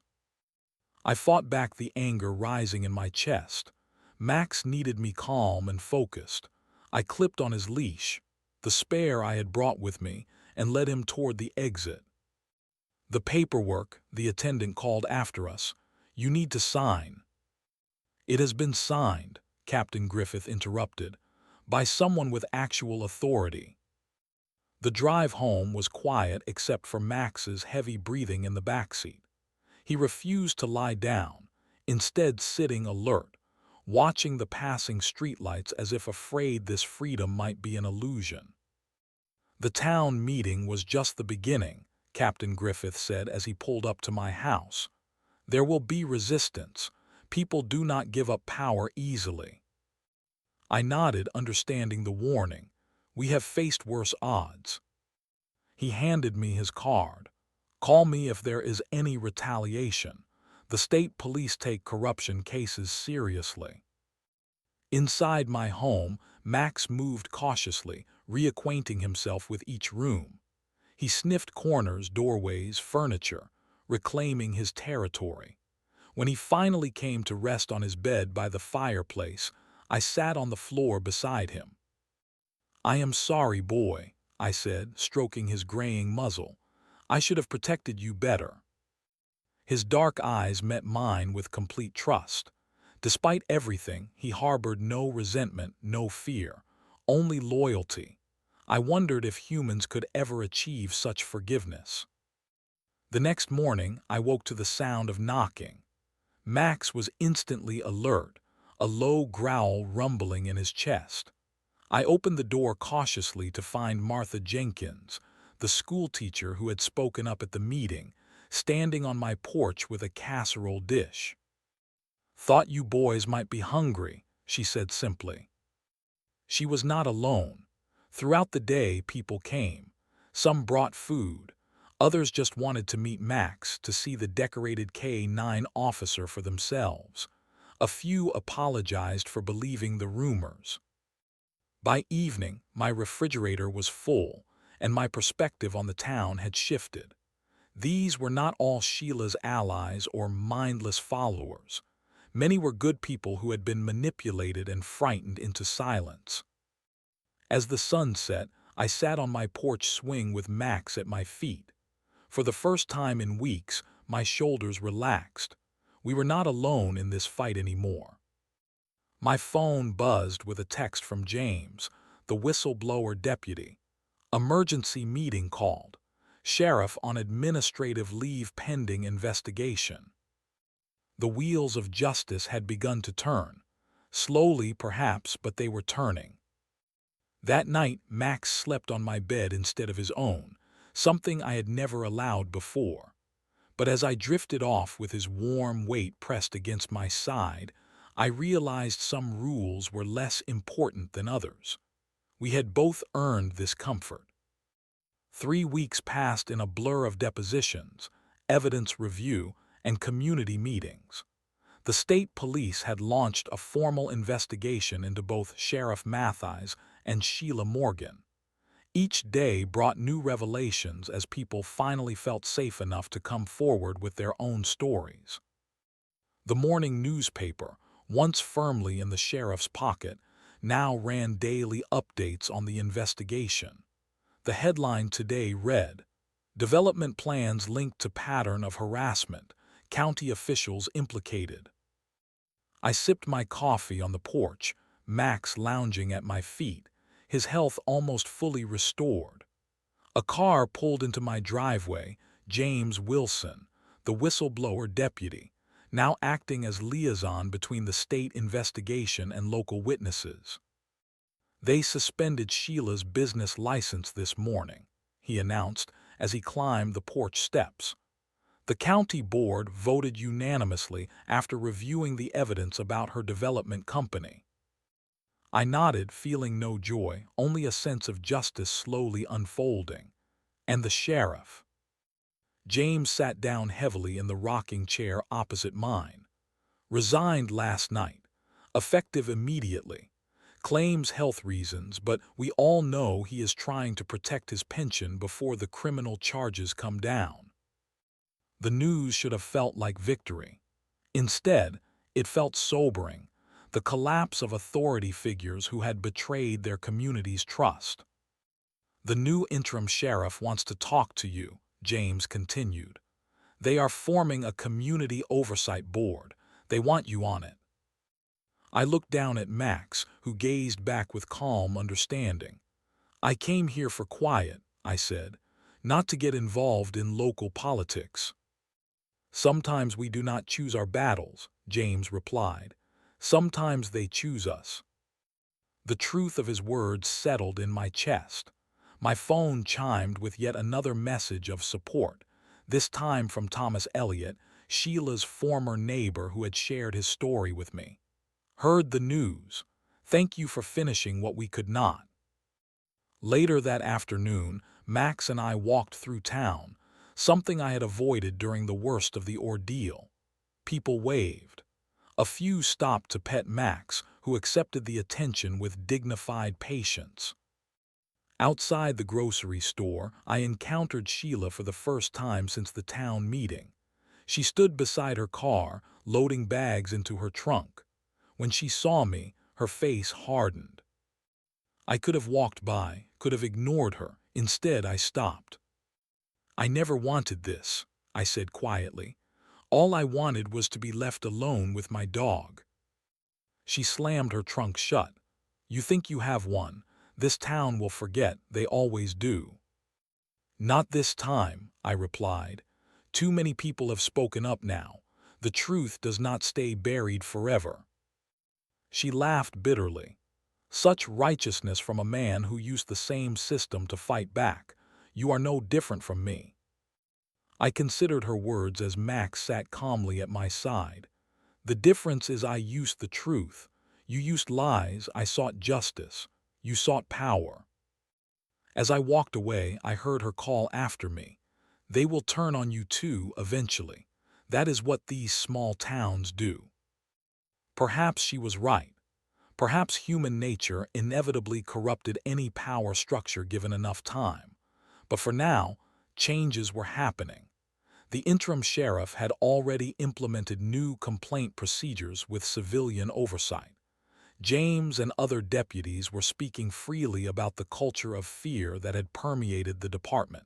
I fought back the anger rising in my chest. Max needed me calm and focused. I clipped on his leash, the spare I had brought with me, and led him toward the exit. "The paperwork," the attendant called after us. "You need to sign." "It has been signed," Captain Griffith interrupted, "by someone with actual authority." The drive home was quiet except for Max's heavy breathing in the backseat. He refused to lie down, instead sitting alert, watching the passing streetlights as if afraid this freedom might be an illusion. "The town meeting was just the beginning," Captain Griffith said as he pulled up to my house. "There will be resistance. People do not give up power easily." I nodded, understanding the warning. We have faced worse odds. He handed me his card. "Call me if there is any retaliation. The state police take corruption cases seriously." Inside my home, Max moved cautiously, reacquainting himself with each room. He sniffed corners, doorways, furniture, reclaiming his territory. When he finally came to rest on his bed by the fireplace, I sat on the floor beside him. "I am sorry, boy," I said, stroking his graying muzzle. "I should have protected you better." His dark eyes met mine with complete trust. Despite everything, he harbored no resentment, no fear, only loyalty. I wondered if humans could ever achieve such forgiveness. The next morning, I woke to the sound of knocking. Max was instantly alert, a low growl rumbling in his chest. I opened the door cautiously to find Martha Jenkins, the schoolteacher who had spoken up at the meeting, standing on my porch with a casserole dish. "Thought you boys might be hungry," she said simply. She was not alone. Throughout the day, people came. Some brought food. Others just wanted to meet Max, to see the decorated K-9 officer for themselves. A few apologized for believing the rumors. By evening, my refrigerator was full, and my perspective on the town had shifted. These were not all Sheila's allies or mindless followers. Many were good people who had been manipulated and frightened into silence. As the sun set, I sat on my porch swing with Max at my feet. For the first time in weeks, my shoulders relaxed. We were not alone in this fight anymore. My phone buzzed with a text from James, the whistleblower deputy. "Emergency meeting called. Sheriff on administrative leave pending investigation." The wheels of justice had begun to turn. Slowly, perhaps, but they were turning. That night, Max slept on my bed instead of his own, something I had never allowed before. But as I drifted off with his warm weight pressed against my side, I realized some rules were less important than others. We had both earned this comfort. 3 weeks passed in a blur of depositions, evidence review, and community meetings. The state police had launched a formal investigation into both Sheriff Mathies and Sheila Morgan. Each day brought new revelations as people finally felt safe enough to come forward with their own stories. The morning newspaper, once firmly in the sheriff's pocket, now ran daily updates on the investigation. The headline today read, "Development plans linked to pattern of harassment, county officials implicated." I sipped my coffee on the porch, Max lounging at my feet, his health almost fully restored. A car pulled into my driveway, James Wilson, the whistleblower deputy, now acting as liaison between the state investigation and local witnesses. "They suspended Sheila's business license this morning," he announced as he climbed the porch steps. "The county board voted unanimously after reviewing the evidence about her development company." I nodded, feeling no joy, only a sense of justice slowly unfolding. And the sheriff. James sat down heavily in the rocking chair opposite mine. Resigned last night. Effective immediately. Claims health reasons, but we all know he is trying to protect his pension before the criminal charges come down. The news should have felt like victory. Instead, it felt sobering, the collapse of authority figures who had betrayed their community's trust. The new interim sheriff wants to talk to you, James continued. They are forming a community oversight board. They want you on it. I looked down at Max, who gazed back with calm understanding. I came here for quiet, I said, not to get involved in local politics. Sometimes we do not choose our battles, James replied. Sometimes they choose us. The truth of his words settled in my chest. My phone chimed with yet another message of support, this time from Thomas Elliott, Sheila's former neighbor who had shared his story with me. Heard the news. Thank you for finishing what we could not. Later that afternoon, Max and I walked through town, something I had avoided during the worst of the ordeal. People waved. A few stopped to pet Max, who accepted the attention with dignified patience. Outside the grocery store, I encountered Sheila for the first time since the town meeting. She stood beside her car, loading bags into her trunk. When she saw me, her face hardened. I could have walked by, could have ignored her. Instead, I stopped. I never wanted this, I said quietly. All I wanted was to be left alone with my dog. She slammed her trunk shut. You think you have one. This town will forget, they always do. Not this time, I replied. Too many people have spoken up now. The truth does not stay buried forever. She laughed bitterly. Such righteousness from a man who used the same system to fight back. You are no different from me. I considered her words as Max sat calmly at my side. The difference is I used the truth. You used lies, I sought justice. You sought power. As I walked away, I heard her call after me. They will turn on you too, eventually. That is what these small towns do. Perhaps she was right. Perhaps human nature inevitably corrupted any power structure given enough time. But for now, changes were happening. The interim sheriff had already implemented new complaint procedures with civilian oversight. James and other deputies were speaking freely about the culture of fear that had permeated the department.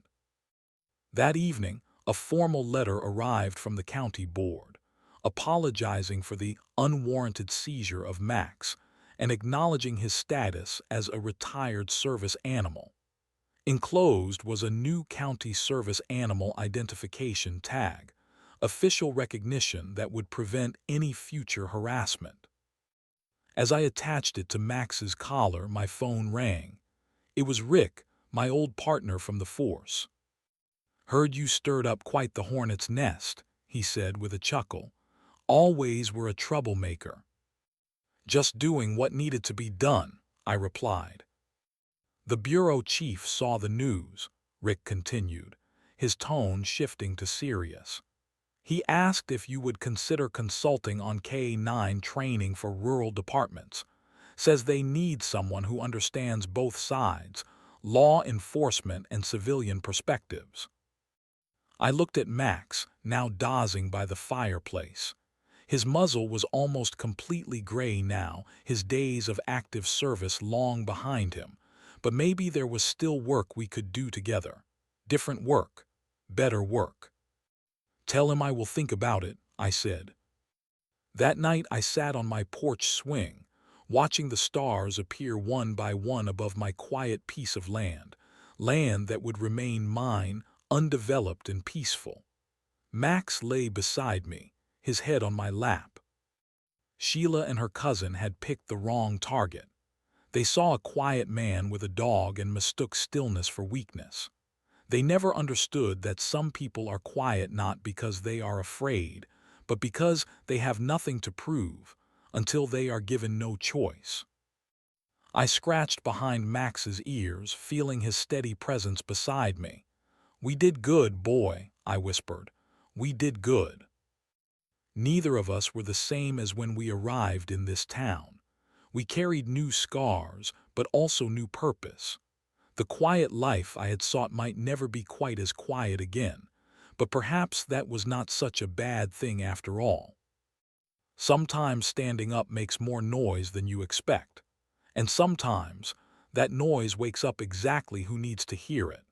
That evening, a formal letter arrived from the county board, apologizing for the unwarranted seizure of Max and acknowledging his status as a retired service animal. Enclosed was a new county service animal identification tag, official recognition that would prevent any future harassment. As I attached it to Max's collar, my phone rang. It was Rick, my old partner from the force. Heard you stirred up quite the hornet's nest, he said with a chuckle. Always were a troublemaker. Just doing what needed to be done, I replied. The bureau chief saw the news, Rick continued, his tone shifting to serious. He asked if you would consider consulting on K-9 training for rural departments. Says they need someone who understands both sides, law enforcement and civilian perspectives. I looked at Max, now dozing by the fireplace. His muzzle was almost completely gray now, his days of active service long behind him. But maybe there was still work we could do together. Different work. Better work. Tell him I will think about it, I said. That night I sat on my porch swing, watching the stars appear one by one above my quiet piece of land that would remain mine, undeveloped and peaceful. Max lay beside me, his head on my lap. Sheila and her cousin had picked the wrong target. They saw a quiet man with a dog and mistook stillness for weakness. They never understood that some people are quiet not because they are afraid, but because they have nothing to prove, until they are given no choice. I scratched behind Max's ears, feeling his steady presence beside me. "We did good, boy," I whispered. "We did good." Neither of us were the same as when we arrived in this town. We carried new scars, but also new purpose. The quiet life I had sought might never be quite as quiet again, but perhaps that was not such a bad thing after all. Sometimes standing up makes more noise than you expect, and sometimes that noise wakes up exactly who needs to hear it.